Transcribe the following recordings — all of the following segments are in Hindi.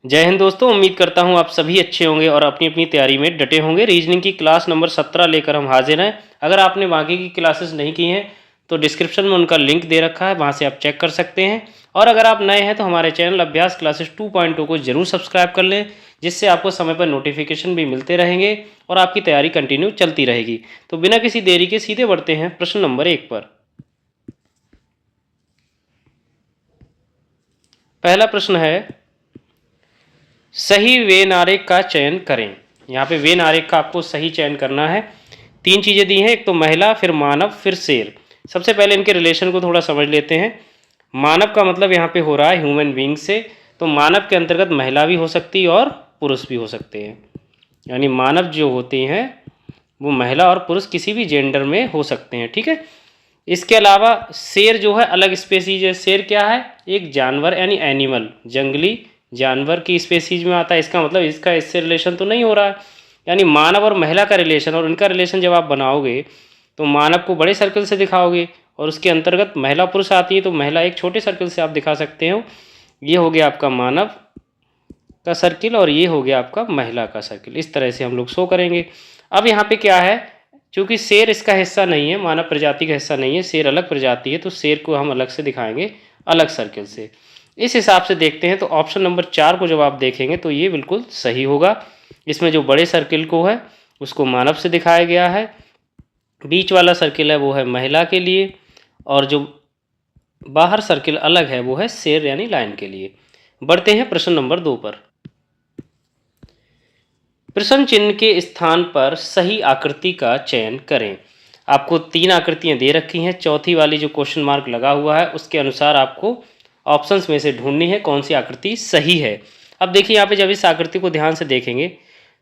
जय हिंद दोस्तों, उम्मीद करता हूँ आप सभी अच्छे होंगे और अपनी अपनी तैयारी में डटे होंगे। रीजनिंग की क्लास नंबर 17 लेकर हम हाजिर हैं। अगर आपने बाकी की क्लासेस नहीं की हैं तो डिस्क्रिप्शन में उनका लिंक दे रखा है, वहाँ से आप चेक कर सकते हैं। और अगर आप नए हैं तो हमारे चैनल अभ्यास क्लासेस 2.0 को जरूर सब्सक्राइब कर लें, जिससे आपको समय पर नोटिफिकेशन भी मिलते रहेंगे और आपकी तैयारी कंटिन्यू चलती रहेगी। तो बिना किसी देरी के सीधे बढ़ते हैं प्रश्न नंबर 1 पर। पहला प्रश्न है, सही वेन आरेख का चयन करें। यहाँ पे वेन आरेख का आपको सही चयन करना है। 3 चीज़ें दी हैं, एक तो महिला, फिर मानव, फिर शेर। सबसे पहले इनके रिलेशन को थोड़ा समझ लेते हैं। मानव का मतलब यहाँ पे हो रहा है ह्यूमन बींग से, तो मानव के अंतर्गत महिला भी हो सकती है और पुरुष भी हो सकते हैं। यानी मानव जो होते हैं वो महिला और पुरुष किसी भी जेंडर में हो सकते हैं, ठीक है। इसके अलावा शेर जो है अलग स्पेसीज है। शेर क्या है? एक जानवर यानी एनिमल, जंगली जानवर की स्पेसीज में आता है। इसका मतलब इसका इससे रिलेशन तो नहीं हो रहा है। यानी मानव और महिला का रिलेशन, और इनका रिलेशन जब आप बनाओगे तो मानव को बड़े सर्कल से दिखाओगे और उसके अंतर्गत महिला पुरुष आती है तो महिला एक छोटे सर्कल से आप दिखा सकते हो। ये हो गया आपका मानव का सर्किल और ये हो गया आपका महिला का सर्किल। इस तरह से हम लोग शो करेंगे। अब यहाँ पे क्या है, चूँकि शेर इसका हिस्सा नहीं है, मानव प्रजाति का हिस्सा नहीं है, शेर अलग प्रजाति है, तो शेर को हम अलग से दिखाएंगे, अलग सर्किल से। इस हिसाब से देखते हैं तो ऑप्शन नंबर 4 को जब आप देखेंगे तो ये बिल्कुल सही होगा। इसमें जो बड़े सर्किल को है उसको मानव से दिखाया गया है, बीच वाला सर्किल है वो है महिला के लिए, और जो बाहर सर्किल अलग है वो है शेर यानी लायन के लिए। बढ़ते हैं प्रश्न नंबर 2 पर। प्रश्न चिन्ह के स्थान पर सही आकृति का चयन करें। आपको 3 आकृतियां दे रखी हैं, चौथी वाली जो क्वेश्चन मार्क लगा हुआ है उसके अनुसार आपको ऑप्शंस में से ढूंढनी है कौन सी आकृति सही है। अब देखिए यहाँ पे जब इस आकृति को ध्यान से देखेंगे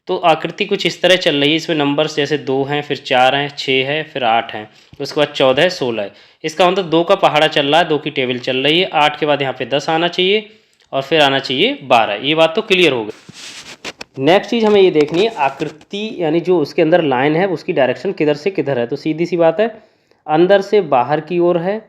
तो आकृति कुछ इस तरह चल रही है। इसमें नंबर्स जैसे 2 हैं, फिर 4 हैं, 6 है, फिर 8 हैं, उसके बाद 14 है, 16 है। इसका मतलब 2 का पहाड़ा चल रहा है, 2 की टेबल चल रही है। 8 के बाद यहाँ पे 10 आना चाहिए और फिर आना चाहिए 12। ये बात तो क्लियर हो गई। नेक्स्ट चीज़ हमें ये देखनी है, आकृति यानी जो उसके अंदर लाइन है उसकी डायरेक्शन किधर से किधर है। तो सीधी सी बात है, अंदर से बाहर की ओर है,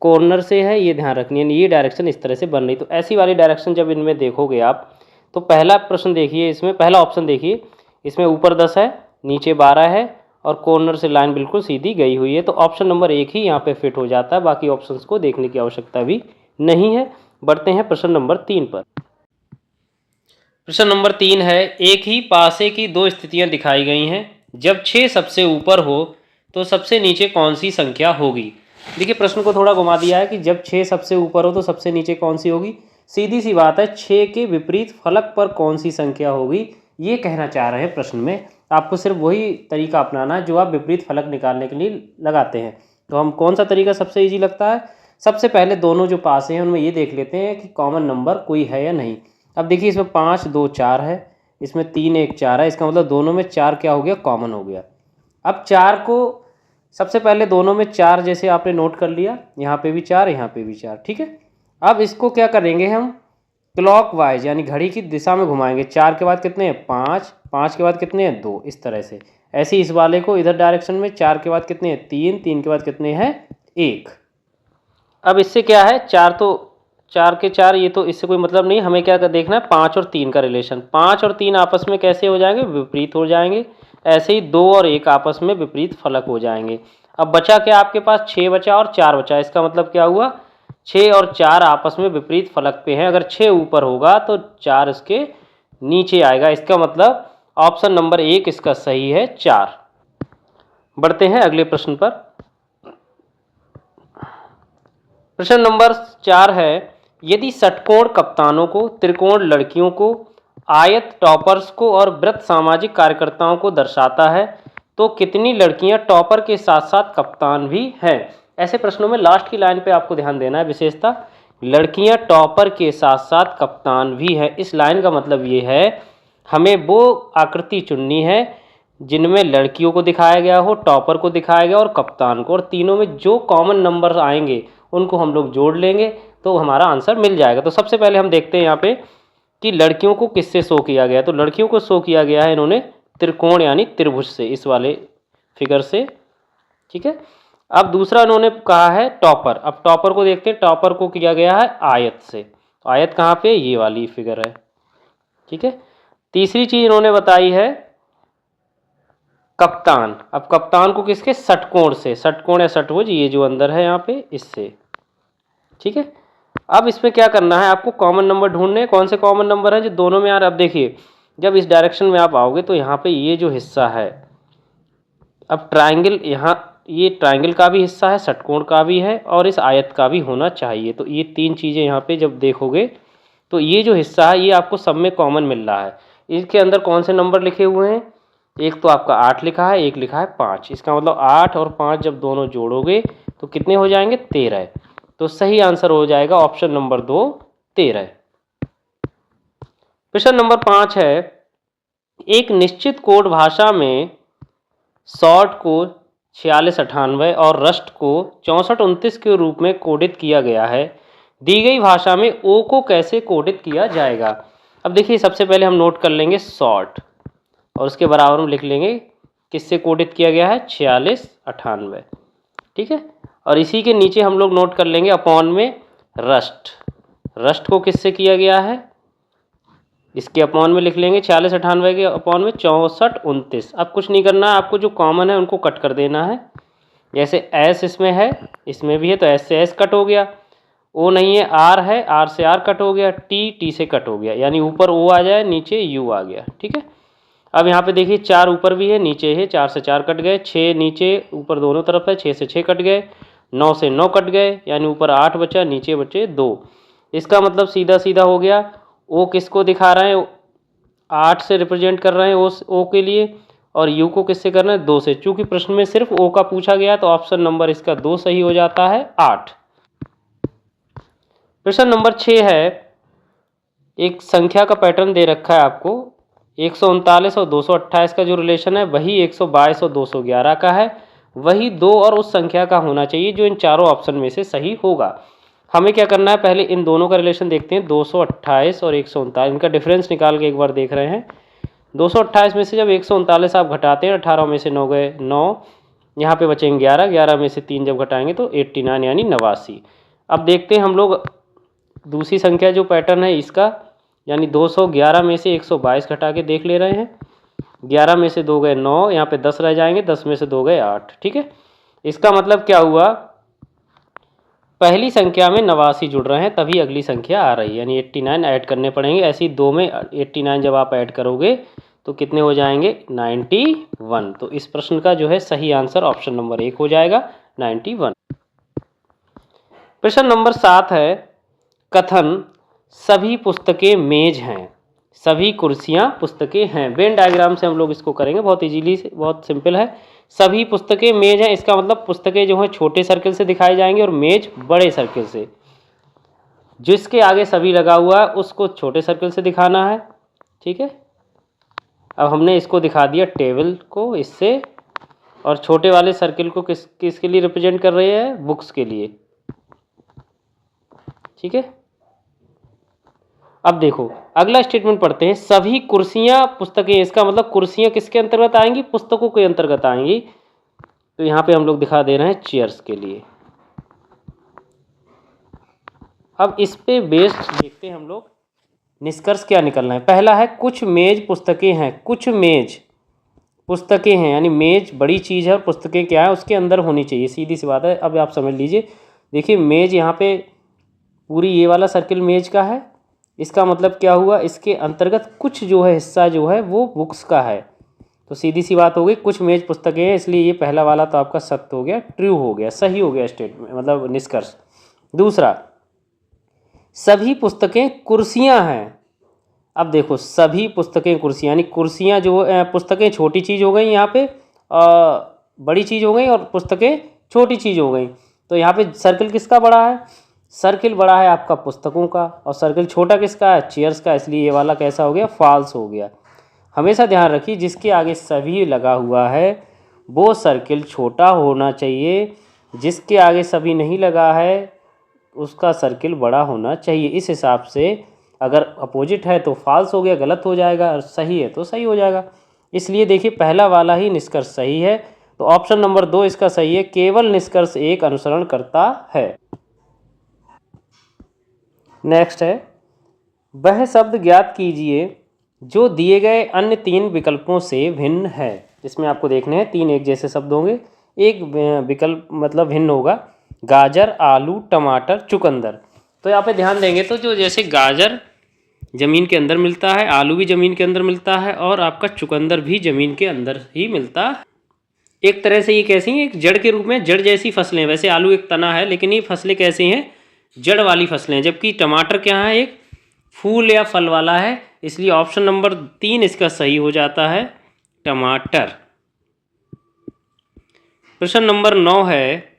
कॉर्नर से है, ये ध्यान रखनी है। ये डायरेक्शन इस तरह से बन रही, तो ऐसी वाली डायरेक्शन जब इनमें देखोगे आप तो पहला प्रश्न देखिए, इसमें पहला ऑप्शन देखिए, इसमें ऊपर 10 है, नीचे 12 है और कॉर्नर से लाइन बिल्कुल सीधी गई हुई है। तो ऑप्शन नंबर 1 ही यहाँ पे फिट हो जाता है, बाकी ऑप्शंस को देखने की आवश्यकता भी नहीं है। बढ़ते हैं प्रश्न नंबर 3 पर। प्रश्न नंबर 3 है, एक ही पासे की 2 स्थितियां दिखाई गई हैं। जब 6 सबसे ऊपर हो तो सबसे नीचे कौन सी संख्या होगी। देखिए प्रश्न को थोड़ा घुमा दिया है कि जब 6 सबसे ऊपर हो तो सबसे नीचे कौन सी होगी। सीधी सी बात है, 6 के विपरीत फलक पर कौन सी संख्या होगी, ये कहना चाह रहे हैं प्रश्न में। आपको सिर्फ वही तरीका अपनाना है जो आप विपरीत फलक निकालने के लिए लगाते हैं। तो हम कौन सा तरीका सबसे ईजी लगता है, सबसे पहले दोनों जो पास हैं उनमें ये देख लेते हैं कि कॉमन नंबर कोई है या नहीं। अब देखिए इसमें 5 2 4 है, इसमें 3 1 4 है, इसका मतलब दोनों में 4 क्या हो गया, कॉमन हो गया। अब 4 को सबसे पहले दोनों में 4 जैसे आपने नोट कर लिया, यहाँ पे भी 4, यहाँ पे भी 4, ठीक है। अब इसको क्या करेंगे हम, क्लॉकवाइज यानी घड़ी की दिशा में घुमाएंगे। 4 के बाद कितने हैं, 5, 5 के बाद कितने हैं, 2, इस तरह से। ऐसे ही इस वाले को इधर डायरेक्शन में 4 के बाद कितने हैं, 3, 3 के बाद कितने हैं, 1। अब इससे क्या है, 4 तो 4 के 4, ये तो इससे कोई मतलब नहीं। हमें क्या देखना है, 5 और 3 का रिलेशन। 5 और 3 आपस में कैसे हो जाएंगे, विपरीत हो जाएंगे। ऐसे ही 2 और 1 आपस में विपरीत फलक हो जाएंगे। अब बचा क्या आपके पास, 6 बचा और 4 बचा। इसका मतलब क्या हुआ, 6 और 4 आपस में विपरीत फलक पे हैं। अगर 6 ऊपर होगा तो 4 इसके नीचे आएगा। इसका मतलब ऑप्शन नंबर 1 इसका सही है, 4। बढ़ते हैं अगले प्रश्न पर। प्रश्न नंबर 4 है, यदि षटकोण कप्तानों को, त्रिकोण लड़कियों को, आयत टॉपर्स को और वृत्त सामाजिक कार्यकर्ताओं को दर्शाता है तो कितनी लड़कियां टॉपर के साथ साथ कप्तान भी हैं। ऐसे प्रश्नों में लास्ट की लाइन पे आपको ध्यान देना है, विशेषता लड़कियां टॉपर के साथ साथ कप्तान भी हैं। इस लाइन का मतलब ये है, हमें वो आकृति चुननी है जिनमें लड़कियों को दिखाया गया हो, टॉपर को दिखाया गया और कप्तान को, और तीनों में जो कॉमन नंबर आएंगे उनको हम लोग जोड़ लेंगे तो हमारा आंसर मिल जाएगा। तो सबसे पहले हम देखते हैं यहाँ पे कि लड़कियों को किससे शो किया गया है। तो लड़कियों को शो किया गया है इन्होंने त्रिकोण यानी त्रिभुज से, इस वाले फिगर से, ठीक है। अब दूसरा इन्होंने कहा है टॉपर। अब टॉपर को देखते हैं, टॉपर को किया गया है आयत से। आयत कहाँ पे, ये वाली फिगर है। ठीक है। तीसरी चीज इन्होंने बताई है कप्तान। अब कप्तान को किसके, षटकोण से, षटकोण या षटभुज, ये जो अंदर है यहाँ पे, इससे। ठीक है। अब इसमें क्या करना है, आपको कॉमन नंबर ढूंढने। कौन से कॉमन नंबर है जो दोनों में यार। अब देखिए जब इस डायरेक्शन में आप आओगे तो यहाँ पे ये जो हिस्सा है, अब ट्राइंगल, यहाँ ये ट्राइंगल का भी हिस्सा है, षटकोण का भी है और इस आयत का भी होना चाहिए। तो ये तीन चीज़ें यहाँ पे जब देखोगे तो ये जो हिस्सा है ये आपको सब में कॉमन मिल रहा है। इसके अंदर कौन से नंबर लिखे हुए हैं, एक तो आपका 8 लिखा है, एक लिखा है 5। इसका मतलब 8 और 5 जब दोनों जोड़ोगे तो कितने हो जाएंगे, 13। तो सही आंसर हो जाएगा ऑप्शन नंबर 2, 13। प्रश्न नंबर 5 है, एक निश्चित कोड भाषा में शॉर्ट को 4698 और रस्ट को 6429 के रूप में कोडित किया गया है। दी गई भाषा में ओ को कैसे कोडित किया जाएगा। अब देखिए सबसे पहले हम नोट कर लेंगे शॉर्ट और उसके बराबर में लिख लेंगे किससे कोडित किया गया है, 4698। ठीक है। और इसी के नीचे हम लोग नोट कर लेंगे अपॉन में रस्ट। रस्ट को किससे किया गया है, इसके अपॉन में लिख लेंगे 4698 के अपॉन में 6429। अब कुछ नहीं करना है, आपको जो कॉमन है उनको कट कर देना है। जैसे एस इसमें है, इसमें भी है, तो एस से एस कट हो गया। ओ नहीं है, आर है, आर से आर कट हो गया, टी टी से कट हो गया, यानी ऊपर ओ आ जाए नीचे यू आ गया। ठीक है। अब यहाँ पे देखिए 4 ऊपर भी है नीचे है, 4 से 4 कट गए, 6 नीचे ऊपर दोनों तरफ है, 6 से 6 कट गए, 9 से 9 कट गए, यानी ऊपर 8 बचा, नीचे बचे 2। इसका मतलब सीधा सीधा हो गया, ओ किसको दिखा रहे हैं, 8 से रिप्रेजेंट कर रहे हैं ओ के लिए, और यू को किससे करना है, 2 से। चूंकि प्रश्न में सिर्फ ओ का पूछा गया तो ऑप्शन नंबर इसका 2 सही हो जाता है, 8। प्रश्न नंबर 6 है, एक संख्या का पैटर्न दे रखा है आपको, 139 और 228 का जो रिलेशन है वही 122 और 211 का है, वही 2 और उस संख्या का होना चाहिए जो इन चारों ऑप्शन में से सही होगा। हमें क्या करना है, पहले इन दोनों का रिलेशन देखते हैं, 228 और 139, इनका डिफरेंस निकाल के एक बार देख रहे हैं। 228 में से जब 139 आप घटाते हैं, 18 में से 9 गए 9, यहाँ पे बचेंगे 11, 11 में से 3 जब घटाएंगे तो 89 यानी 89। अब देखते हैं हम लोग दूसरी संख्या जो पैटर्न है इसका, यानी 211 में से 122 घटा के देख ले रहे हैं। 11 में से 2 गए 9, यहाँ पे 10 रह जाएंगे, 10 में से 2 गए 8। ठीक है। इसका मतलब क्या हुआ, पहली संख्या में 89 जुड़ रहे हैं तभी अगली संख्या आ रही है, यानी 89 ऐड करने पड़ेंगे। ऐसी 2 में 89 जब आप ऐड करोगे तो कितने हो जाएंगे, 91। तो इस प्रश्न का जो है सही आंसर ऑप्शन नंबर 1 हो जाएगा, 91। प्रश्न नंबर 7 है, कथन सभी पुस्तकें मेज हैं, सभी कुर्सियां पुस्तकें हैं। वेन डायग्राम से हम लोग इसको करेंगे, बहुत इजीली, बहुत सिंपल है। सभी पुस्तकें मेज हैं, इसका मतलब पुस्तकें जो हैं छोटे सर्किल से दिखाई जाएंगी और मेज बड़े सर्किल से। जिसके आगे सभी लगा हुआ है उसको छोटे सर्किल से दिखाना है। ठीक है। अब हमने इसको दिखा दिया टेबल को इससे, और छोटे वाले सर्किल को किसके लिए रिप्रेजेंट कर रहे हैं, बुक्स के लिए। ठीक है। अब देखो अगला स्टेटमेंट पढ़ते हैं, सभी कुर्सियां पुस्तकें, इसका मतलब कुर्सियां किसके अंतर्गत आएंगी, पुस्तकों के अंतर्गत आएंगी। तो यहाँ पे हम लोग दिखा दे रहे हैं चेयर्स के लिए। अब इस पे बेस्ड देखते हैं हम लोग निष्कर्ष क्या निकलना है। पहला है, कुछ मेज पुस्तकें हैं, कुछ मेज पुस्तकें हैं, यानी मेज बड़ी चीज़ है और पुस्तकें क्या है उसके अंदर होनी चाहिए, सीधी सी बात है। अब आप समझ लीजिए, देखिए मेज यहाँ पे पूरी ये वाला सर्किल मेज का है, इसका मतलब क्या हुआ, इसके अंतर्गत कुछ जो है हिस्सा जो है वो बुक्स का है। तो सीधी सी बात हो गई, कुछ मेज पुस्तकें हैं, इसलिए ये पहला वाला तो आपका सत्य हो गया, ट्रू हो गया, सही हो गया स्टेटमेंट, मतलब निष्कर्ष। दूसरा, सभी पुस्तकें कुर्सियां हैं। अब देखो सभी पुस्तकें कुर्सियां, यानी कुर्सियां जो पुस्तकें छोटी चीज़ हो गई यहाँ पे, बड़ी चीज़ हो गई, और पुस्तकें छोटी चीज़ हो गई। तो यहाँ पे सर्किल किसका बड़ा है, सर्किल बड़ा है आपका पुस्तकों का, और सर्किल छोटा किसका है, चेयर्स का, इसलिए ये वाला कैसा हो गया, फॉल्स हो गया। हमेशा ध्यान रखिए जिसके आगे सभी लगा हुआ है वो सर्किल छोटा होना चाहिए, जिसके आगे सभी नहीं लगा है उसका सर्किल बड़ा होना चाहिए। इस हिसाब से अगर अपोजिट है तो फॉल्स हो गया, गलत हो जाएगा, और सही है तो सही हो जाएगा। इसलिए देखिए पहला वाला ही निष्कर्ष सही है, तो ऑप्शन नंबर 2 इसका सही है, केवल निष्कर्ष 1 अनुसरण करता है। नेक्स्ट है, वह शब्द ज्ञात कीजिए जो दिए गए अन्य 3 विकल्पों से भिन्न है। इसमें आपको देखने हैं 3 एक जैसे शब्द होंगे, एक विकल्प मतलब भिन्न होगा। गाजर, आलू, टमाटर, चुकंदर। तो यहाँ पे ध्यान देंगे तो जो जैसे गाजर ज़मीन के अंदर मिलता है, आलू भी ज़मीन के अंदर मिलता है और आपका चुकंदर भी ज़मीन के अंदर ही मिलता है। एक तरह से ये कैसी हैं, एक जड़ के रूप में, जड़ जैसी फसलें। वैसे आलू एक तना है, लेकिन ये फसलें कैसी हैं, जड़ वाली फसलें हैं। जबकि टमाटर क्या है, एक फूल या फल वाला है। इसलिए ऑप्शन नंबर 3 इसका सही हो जाता है, टमाटर। प्रश्न नंबर 9 है,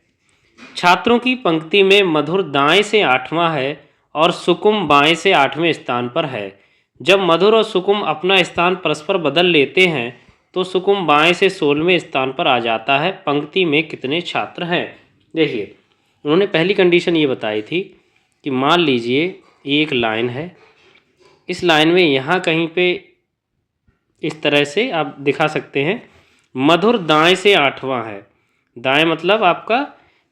छात्रों की पंक्ति में मधुर दाएं से 8वां है और सुकुम बाएं से 8वें स्थान पर है। जब मधुर और सुकुम अपना स्थान परस्पर बदल लेते हैं तो सुकुम बाएं से 16वें स्थान पर आ जाता है। पंक्ति में कितने छात्र हैं? देखिए, उन्होंने पहली कंडीशन ये बताई थी कि मान लीजिए एक लाइन है, इस लाइन में यहाँ कहीं पे इस तरह से आप दिखा सकते हैं, मधुर दाएं से 8वां है। दाएं मतलब आपका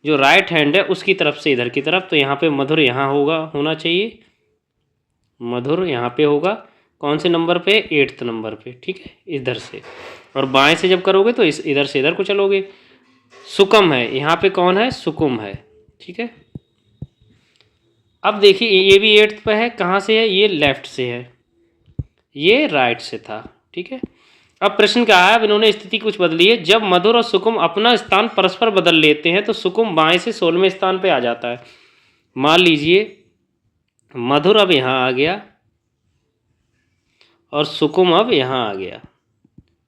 जो राइट हैंड है उसकी तरफ से इधर की तरफ, तो यहाँ पे मधुर यहाँ होगा, होना चाहिए, मधुर यहाँ पे होगा। कौन से नंबर पे? 8th नंबर पे, ठीक है, इधर से। और बाएं से जब करोगे तो इस इधर से इधर को चलोगे। सुकम है, यहाँ पे कौन है? सुकुम है, ठीक है। अब देखिए ये भी 8th पे है, कहाँ से है? ये लेफ्ट से है, ये राइट से था, ठीक है। अब प्रश्न क्या है, अब इन्होंने स्थिति कुछ बदली है। जब मधुर और सुकुम अपना स्थान परस्पर बदल लेते हैं तो सुकुम बाएं से 16वें स्थान पे आ जाता है। मान लीजिए मधुर अब यहाँ आ गया और सुकुम अब यहाँ आ गया,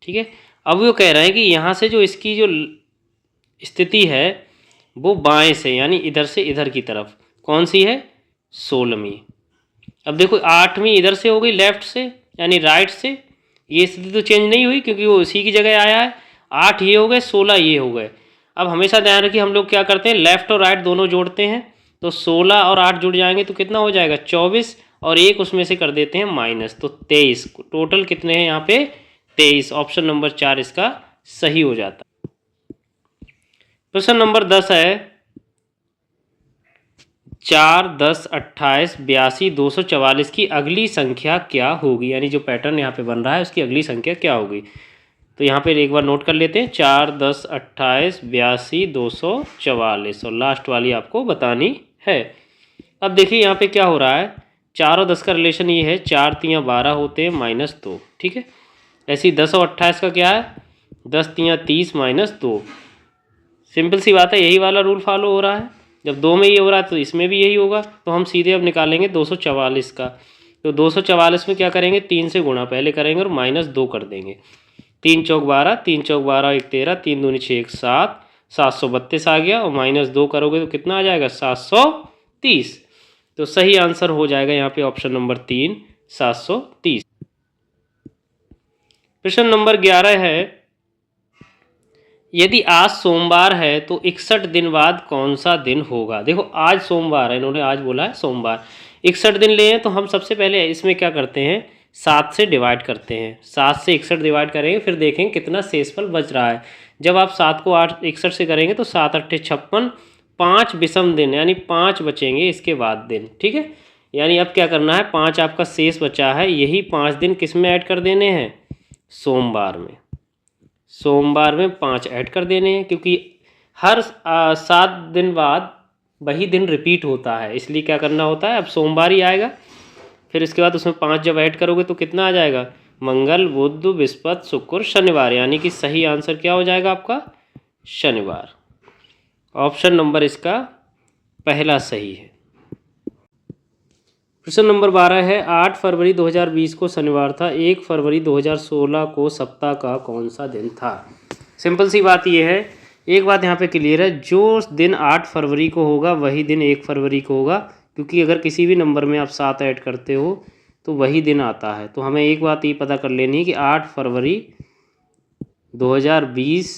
ठीक है। अब वो कह रहे हैं कि यहाँ से जो इसकी जो स्थिति है वो बाएं से, यानी इधर से इधर की तरफ, कौन सी है? 16वीं। अब देखो 8वीं इधर से हो गई, लेफ्ट से यानी राइट से। ये स्थिति तो चेंज नहीं हुई क्योंकि वो उसी की जगह आया है। 8 ये हो गए, 16 ये हो गए। अब हमेशा ध्यान रखिए, हम लोग क्या करते हैं, लेफ्ट और राइट दोनों जोड़ते हैं। तो 16 और 8 जुड़ जाएंगे तो कितना हो जाएगा? 24, और एक उसमें से कर देते हैं माइनस, तो 23। टोटल कितने हैं यहाँ पे? 23। ऑप्शन नंबर 4 इसका सही हो जाता है। प्रश्न नंबर 10 है, 4, 10, 28, 82, 244 की अगली संख्या क्या होगी? यानी जो पैटर्न यहाँ पे बन रहा है उसकी अगली संख्या क्या होगी? तो यहाँ पे एक बार नोट कर लेते हैं, 4, 10, 28, 82, 244, और लास्ट वाली आपको बतानी है। अब देखिए यहाँ पे क्या हो रहा है, 4 और 10 का रिलेशन ये है, 4 तियाँ 12 होते हैं -2, ठीक है। ऐसे ही 10 और 28 का क्या है, 10 तियाँ 30 -2। सिंपल सी बात है, यही वाला रूल फॉलो हो रहा है। जब 2 में ये हो रहा है तो इसमें भी यही होगा। तो हम सीधे अब निकालेंगे 244 का। तो 244 में क्या करेंगे, 3 से गुणा पहले करेंगे और -2 कर देंगे। 3 चौक 12, 3 चौक 12, 1 13, 3 दूनी 6, 1 7, 732 आ गया, और -2 करोगे तो कितना आ जाएगा? 730। तो सही आंसर हो जाएगा यहाँ पे ऑप्शन नंबर 3, 730। प्रश्न नंबर 11 है, यदि आज सोमवार है तो 61 दिन बाद कौन सा दिन होगा? देखो आज सोमवार है, इन्होंने आज बोला है सोमवार, 61 दिन लिए हैं। तो हम सबसे पहले इसमें क्या करते हैं, 7 से डिवाइड करते हैं। 7 से 61 डिवाइड करेंगे, फिर देखेंगे कितना शेषफल बच रहा है। जब आप 7 को 61 से करेंगे तो 7 8 56, 5 विषम दिन यानी 5 बचेंगे इसके बाद दिन, ठीक है। यानी अब क्या करना है, 5 आपका शेष बचा है, यही 5 दिन किस में ऐड कर देने हैं? सोमवार में। सोमवार में 5 ऐड कर देने हैं, क्योंकि हर 7 दिन बाद वही दिन रिपीट होता है, इसलिए क्या करना होता है, अब सोमवार ही आएगा। फिर इसके बाद उसमें 5 जब ऐड करोगे तो कितना आ जाएगा? मंगल, बुध, बृहस्पति, शुक्र, शनिवार। यानी कि सही आंसर क्या हो जाएगा आपका? शनिवार। ऑप्शन नंबर इसका पहला सही है। प्रश्न नंबर 12 है, 8 फरवरी 2020 को शनिवार था, 1 फरवरी 2016 को सप्ताह का कौन सा दिन था? सिंपल सी बात यह है, एक बात यहाँ पे क्लियर है, जो दिन 8 फरवरी को होगा वही दिन 1 फरवरी को होगा, क्योंकि अगर किसी भी नंबर में आप 7 ऐड करते हो तो वही दिन आता है। तो हमें एक बात ये पता कर लेनी है कि 8 फरवरी 2020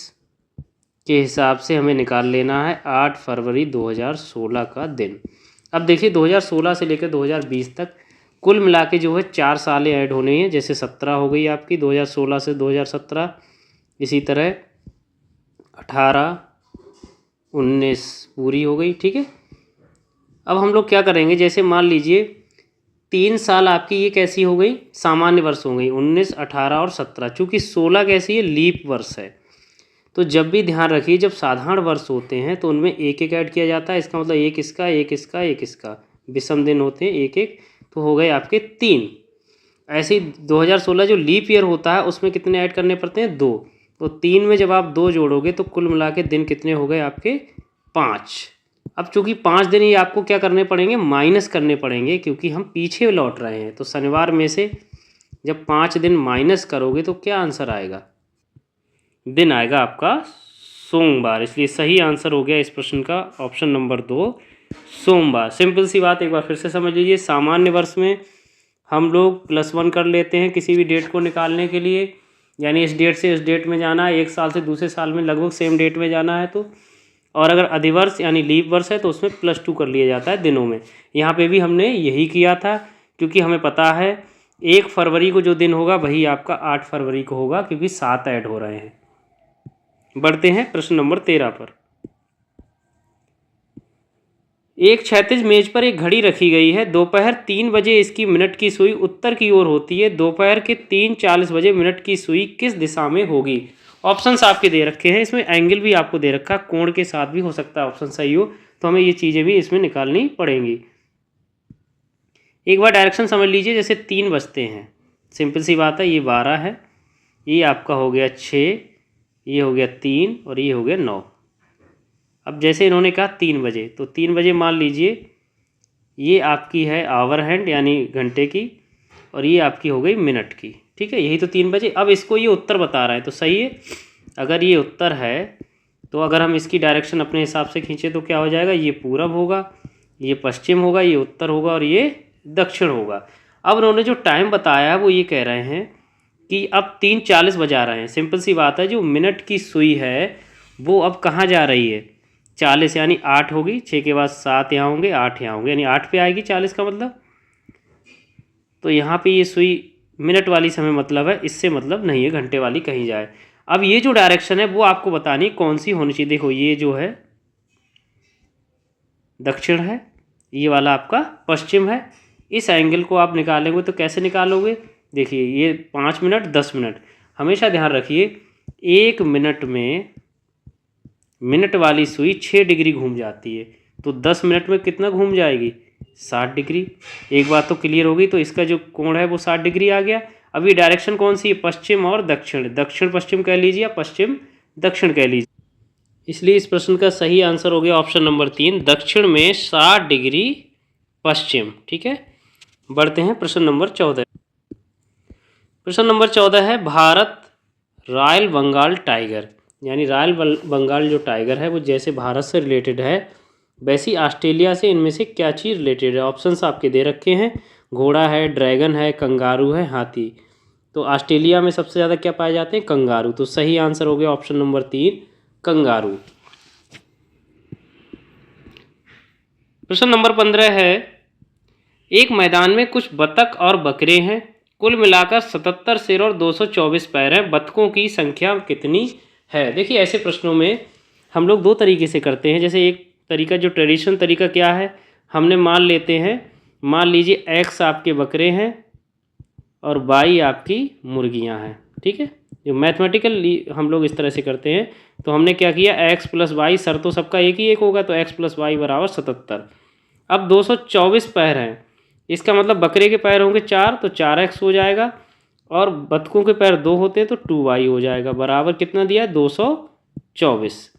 के हिसाब से हमें निकाल लेना है 8 फरवरी 2016 का दिन। अब देखिए 2016 से लेकर 2020 तक कुल मिला के जो है 4 सालें ऐड होनी हैं। जैसे 17 हो गई आपकी 2016 से 2017, इसी तरह 18, 19 पूरी हो गई, ठीक है। अब हम लोग क्या करेंगे, जैसे मान लीजिए 3 साल आपकी ये कैसी हो गई, सामान्य वर्ष हो गई, 19, 18 और 17। चूँकि 16 कैसी है, लीप वर्ष है। तो जब भी ध्यान रखिए, जब साधारण वर्ष होते हैं तो उनमें एक एक ऐड किया जाता है। इसका मतलब एक इसका, एक इसका, एक इसका, विषम दिन होते हैं एक एक, तो हो गए आपके 3। ऐसे ही 2016 जो लीप ईयर होता है उसमें कितने ऐड करने पड़ते हैं, 2। तो 3 में जब आप 2 जोड़ोगे तो कुल मिला के दिन कितने हो गए आपके, 5। अब चूंकि 5 दिन ये आपको क्या करने पड़ेंगे, माइनस करने पड़ेंगे, क्योंकि हम पीछे लौट रहे हैं। तो शनिवार में से जब 5 दिन माइनस करोगे तो क्या आंसर आएगा, दिन आएगा आपका सोमवार। इसलिए सही आंसर हो गया इस प्रश्न का ऑप्शन नंबर 2, सोमवार। सिंपल सी बात एक बार फिर से समझ लीजिए। सामान्य वर्ष में हम लोग +1 कर लेते हैं किसी भी डेट को निकालने के लिए, यानी इस डेट से इस डेट में जाना है, एक साल से दूसरे साल में लगभग सेम डेट में जाना है तो। और अगर अधिवर्ष यानी लीप वर्ष है तो उसमें +2 कर लिया जाता है दिनों में। यहाँ पे भी हमने यही किया था, क्योंकि हमें पता है 1 फरवरी को जो दिन होगा वही आपका 8 फरवरी को होगा, क्योंकि 7 ऐड हो रहे हैं। बढ़ते हैं प्रश्न नंबर 13 पर। एक क्षैतिज मेज पर एक घड़ी रखी गई है। दोपहर 3 बजे इसकी मिनट की सुई उत्तर की ओर होती है। दोपहर के 3:40 बजे मिनट की सुई किस दिशा में होगी। ऑप्शंस आपके दे रखे हैं, इसमें एंगल भी आपको दे रखा है, कोण के साथ भी हो सकता है ऑप्शन सही हो, तो हमें ये चीज़ें भी इसमें निकालनी पड़ेंगी। एक बार डायरेक्शन समझ लीजिए। जैसे 3 बजते हैं, सिंपल सी बात है, ये 12 है, ये आपका हो गया 6, ये हो गया 3 और ये हो गया 9। अब जैसे इन्होंने कहा 3 बजे, तो 3 बजे मान लीजिए ये आपकी है आवर हैंड यानी घंटे की, और ये आपकी हो गई मिनट की। ठीक है, यही तो 3 बजे। अब इसको ये उत्तर बता रहा है तो सही है। अगर ये उत्तर है तो अगर हम इसकी डायरेक्शन अपने हिसाब से खींचे तो क्या हो जाएगा, ये पूरब होगा, ये पश्चिम होगा, ये उत्तर होगा और ये दक्षिण होगा। अब उन्होंने जो टाइम बताया है वो ये कह रहे हैं कि अब 3:40 बजा रहे हैं। सिंपल सी बात है, जो मिनट की सुई है वो अब कहाँ जा रही है, 40 यानी 8 होगी, 6 के बाद 7 यहाँ होंगे, 8 यहाँ होंगे, यानी 8 पे आएगी 40 का मतलब। तो यहाँ पे ये सुई मिनट वाली समय मतलब है, इससे मतलब नहीं है घंटे वाली कहीं जाए। अब ये जो डायरेक्शन है वो आपको बतानी कौन सी होनी चाहिए। देखो ये जो है दक्षिण है, ये वाला आपका पश्चिम है। इस एंगल को आप निकालेंगे तो कैसे निकालोगे, देखिए ये 5 मिनट 10 मिनट, हमेशा ध्यान रखिए 1 मिनट में मिनट वाली सुई 6 डिग्री घूम जाती है, तो 10 मिनट में कितना घूम जाएगी, 60 डिग्री। एक बात तो क्लियर होगी, तो इसका जो कोण है वो 60 डिग्री आ गया। अभी डायरेक्शन कौन सी है, पश्चिम और दक्षिण, दक्षिण पश्चिम कह लीजिए या पश्चिम दक्षिण कह लीजिए। इसलिए इस प्रश्न का सही आंसर हो गया ऑप्शन नंबर 3, दक्षिण में 60 डिग्री पश्चिम। ठीक है, बढ़ते हैं प्रश्न नंबर 14। प्रश्न नंबर 14 है, भारत रॉयल बंगाल टाइगर, यानी रॉयल बंगाल जो टाइगर है वो जैसे भारत से रिलेटेड है वैसी ऑस्ट्रेलिया से इनमें से क्या चीज़ रिलेटेड है। ऑप्शंस आपके दे रखे हैं, घोड़ा है, ड्रैगन है, कंगारू है, हाथी। तो ऑस्ट्रेलिया में सबसे ज़्यादा क्या पाए जाते हैं, कंगारू। तो सही आंसर हो गया ऑप्शन नंबर 3, कंगारू। प्रश्न नंबर 15 है, एक मैदान में कुछ बतख और बकरे हैं, कुल मिलाकर 77 सिर और 224 पैर हैं, बतखों की संख्या कितनी है। देखिए ऐसे प्रश्नों में हम लोग 2 तरीके से करते हैं। जैसे एक तरीका जो ट्रेडिशनल तरीका क्या है, हमने मान लेते हैं, मान लीजिए x आपके बकरे हैं और y आपकी मुर्गियां हैं। ठीक है, जो मैथमेटिकल हम लोग इस तरह से करते हैं। तो हमने क्या किया, x + y, सर तो सबका एक ही एक होगा, तो x + y = 77। अब 224 पैर हैं, इसका मतलब बकरे के पैर होंगे 4, तो 4x हो जाएगा, और बतखों के पैर 2 होते हैं तो 2y हो जाएगा, बराबर कितना दिया, 224।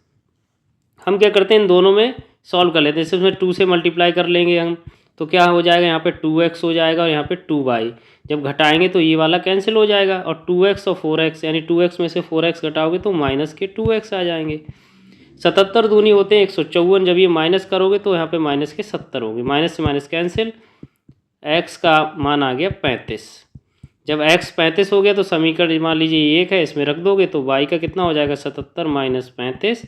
हम क्या करते हैं, इन दोनों में सॉल्व कर लेते हैं। जैसे उसमें 2 से मल्टीप्लाई कर लेंगे हम, तो क्या हो जाएगा, यहाँ पे 2x हो जाएगा और यहाँ पे 2y। जब घटाएंगे तो ये वाला कैंसिल हो जाएगा, और 2x और 4x, यानी 2x में से 4x घटाओगे तो माइनस के 2x आ जाएंगे। 77 दूनी होते हैं 154, जब ये माइनस करोगे तो यहाँ पे माइनस के 70 होंगे, माइनस से माइनस कैंसिल, x का मान आ गया 35। जब x 35 हो गया तो समीकरण मान लीजिए ये 1 है, इसमें रख दोगे तो y का कितना हो जाएगा, 77 - 35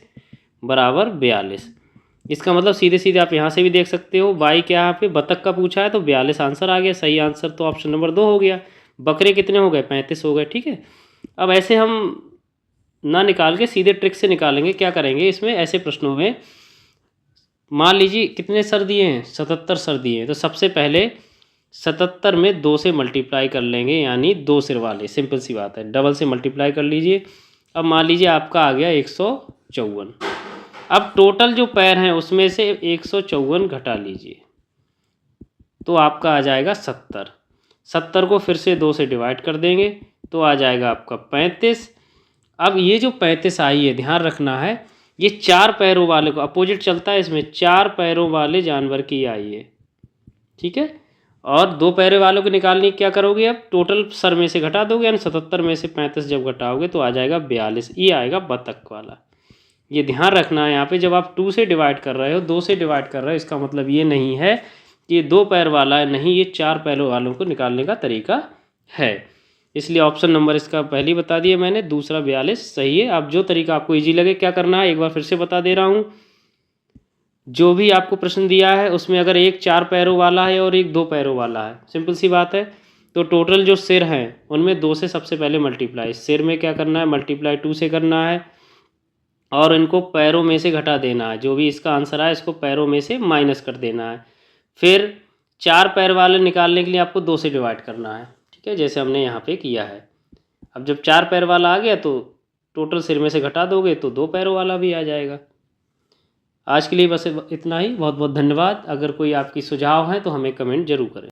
= 42। इसका मतलब सीधे सीधे आप यहाँ से भी देख सकते हो, y क्या यहाँ पे बतख का पूछा है तो 42 आंसर आ गया। सही आंसर तो ऑप्शन नंबर 2 हो गया। बकरे कितने हो गए, 35 हो गए। ठीक है, अब ऐसे हम ना निकाल के सीधे ट्रिक से निकालेंगे। क्या करेंगे इसमें, ऐसे प्रश्नों में मान लीजिए कितने सर दिए हैं, 77 सर दिए हैं, तो सबसे पहले 77 में 2 से मल्टीप्लाई कर लेंगे, यानी 2 सिर वाले, सिंपल सी बात है, डबल से मल्टीप्लाई कर लीजिए। अब मान लीजिए आपका आ गया 154। अब टोटल जो पैर हैं उसमें से 154 घटा लीजिए तो आपका आ जाएगा 70। 70 को फिर से 2 से डिवाइड कर देंगे तो आ जाएगा आपका 35। अब ये जो 35 आई है, ध्यान रखना है, ये 4 पैरों वाले को अपोजिट चलता है, इसमें 4 पैरों वाले जानवर की आई है, ठीक है। और 2 पैरों वालों को निकालने की क्या करोगे, अब टोटल सर में से घटा दोगे, यानी 77 में से 35 जब घटाओगे तो आ जाएगा 42। ये आएगा बतख वाला। ये ध्यान रखना है, यहाँ पे जब आप 2 से डिवाइड कर रहे हो, 2 से डिवाइड कर रहे हो, इसका मतलब ये नहीं है कि ये 2 पैर वाला है, नहीं, ये 4 पैरों वालों को निकालने का तरीका है। इसलिए ऑप्शन नंबर इसका पहले ही बता दिया मैंने, दूसरा 42 सही है। अब जो तरीका आपको इजी लगे क्या करना है, एक बार फिर से बता दे रहा हूँ। जो भी आपको प्रश्न दिया है उसमें अगर एक 4 पैरों वाला है और एक 2 पैरों वाला है, सिंपल सी बात है, तो टोटल जो सिर हैं उनमें 2 से सबसे पहले मल्टीप्लाई, सिर में क्या करना है, मल्टीप्लाई 2 से करना है, और इनको पैरों में से घटा देना है। जो भी इसका आंसर है इसको पैरों में से माइनस कर देना है। फिर 4 पैर वाले निकालने के लिए आपको 2 से डिवाइड करना है, ठीक है, जैसे हमने यहाँ पे किया है। अब जब 4 पैर वाला आ गया तो टोटल सिर में से घटा दोगे तो 2 पैरों वाला भी आ जाएगा। आज के लिए बस इतना ही। बहुत बहुत धन्यवाद। अगर कोई आपकी सुझाव है तो हमें कमेंट जरूर करें।